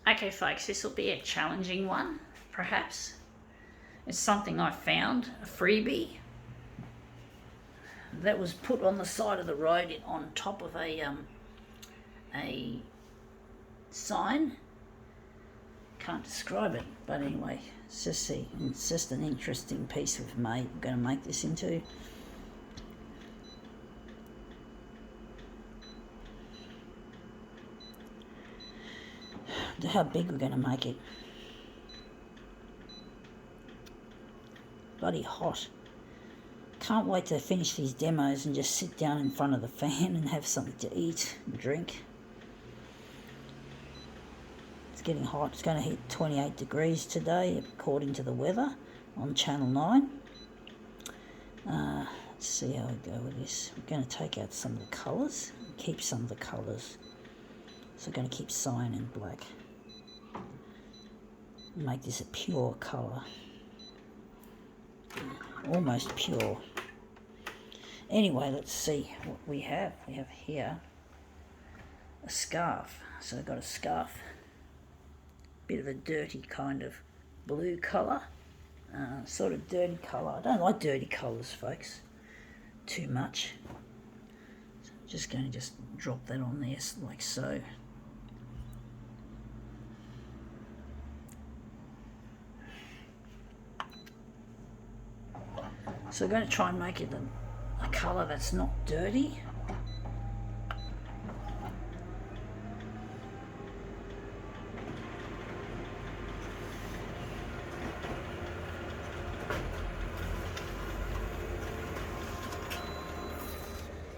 Okay folks, this will be a challenging one, perhaps. It's something I found, a freebie, that was put on the side of the road on top of a sign. Can't describe it, but anyway, it's just an interesting piece we've made. We're going to make this into. How big we're going to make it. Bloody hot. Can't wait to finish these demos and just sit down in front of the fan and have something to eat and drink. It's getting hot. It's going to hit 28 degrees today according to the weather on Channel 9. Let's see how we go with this. We're going to take out some of the colours and keep some of the colours. So we're going to keep cyan and black. Make this a pure colour. Almost pure. Anyway, let's see what we have. We have here a scarf. So I've got a scarf. Bit of a dirty kind of blue colour. Sort of dirty colour. I don't like dirty colours, folks. Too much. So I'm just going to drop that on there like so. So we're going to try and make it a colour that's not dirty.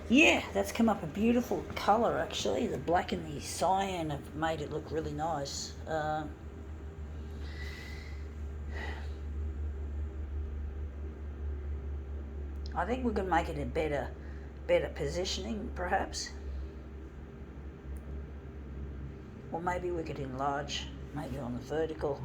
Yeah, that's come up a beautiful colour actually. The black and the cyan have made it look really nice. I think we can make it a better positioning perhaps. Or maybe we could enlarge, maybe on the vertical.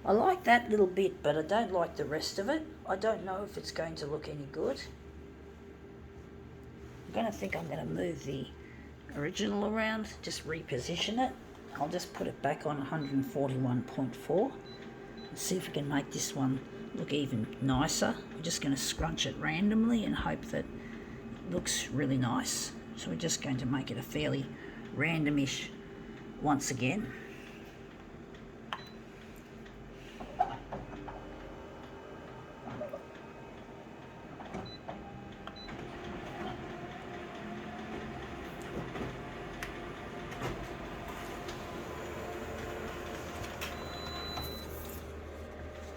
I like that little bit, but I don't like the rest of it. I don't know if it's going to look any good. I'm going to move the original around, just reposition it. I'll just put it back on 141.4 and see if we can make this one look even nicer. I'm just going to scrunch it randomly and hope that it looks really nice. So we're just going to make it a fairly randomish once again.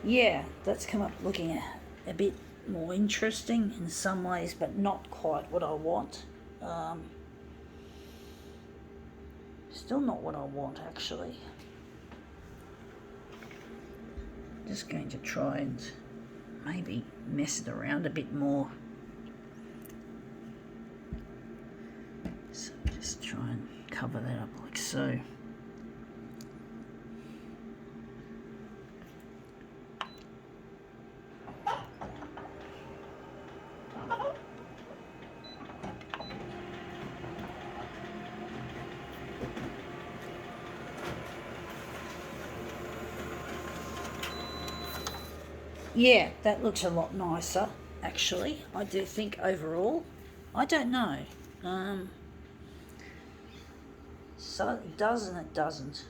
Yeah, that's come up looking a bit more interesting in some ways, but not quite what I want. Still not what I want, actually. Just going to try and maybe mess it around a bit more. So just try and cover that up like so. Yeah, that looks a lot nicer, actually. I do think overall. I don't know. So it does and it doesn't.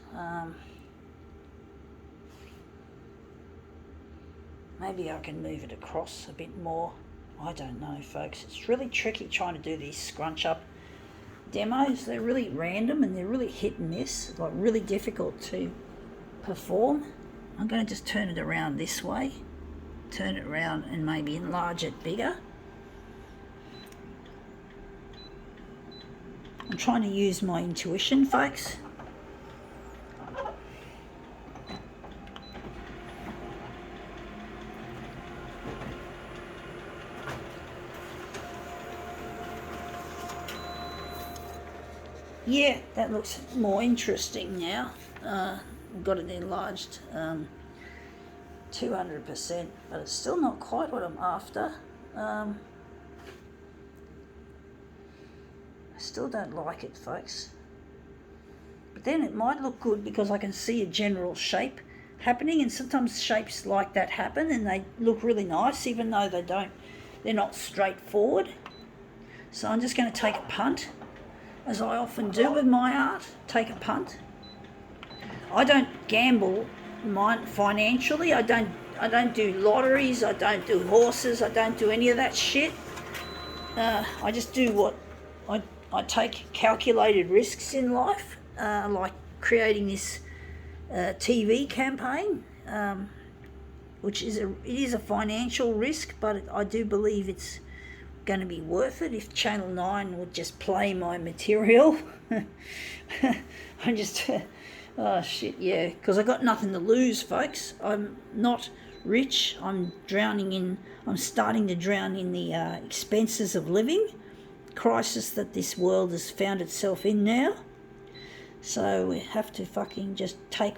Maybe I can move it across a bit more. I don't know, folks. It's really tricky trying to do these scrunch up demos. They're really random and they're really hit and miss, like really difficult to perform. I'm going to just turn it around this way. Turn it around and maybe enlarge it bigger. I'm trying to use my intuition, folks. Yeah, that looks more interesting now. I've got it enlarged 200%, but it's still not quite what I'm after. I still don't like it, folks. But then it might look good because I can see a general shape happening, and sometimes shapes like that happen and they look really nice even though they're not straightforward. So I'm just going to take a punt, as I often do with my art. Take a punt. I don't gamble mine financially. I don't do lotteries. I don't do horses. I don't do any of that shit. I just do what I take calculated risks in life, like creating this TV campaign, which is it is a financial risk, but I do believe it's going to be worth it if Channel 9 would just play my material. I just oh shit, yeah, because I got nothing to lose, folks. I'm not rich. I'm starting to drown in the expenses of living crisis that this world has found itself in now. So we have to fucking just take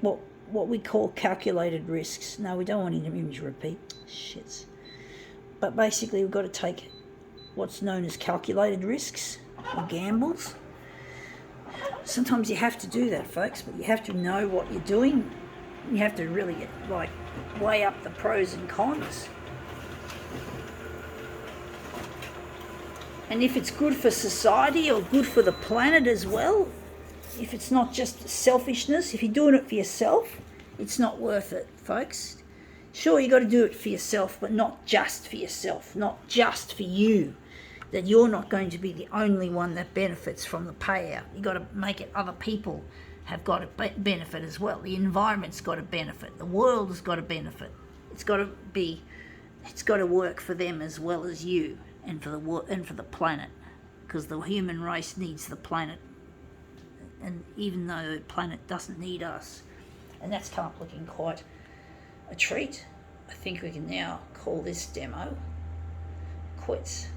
what we call calculated risks. No, we don't want him to repeat shits. But basically we've got to take what's known as calculated risks or gambles. Sometimes you have to do that, folks, but you have to know what you're doing. You have to really weigh up the pros and cons. And if it's good for society or good for the planet as well, if it's not just selfishness, if you're doing it for yourself, it's not worth it, folks. Sure, you got to do it for yourself, but not just for yourself, not just for you. That you're not going to be the only one that benefits from the payout. You got to make it other people have got to benefit as well. The environment's got to benefit. The world has got to benefit. It's got to work for them as well as you and for the planet, because the human race needs the planet, and even though the planet doesn't need us. And that's come up looking quite a treat. I think we can now call this demo quits.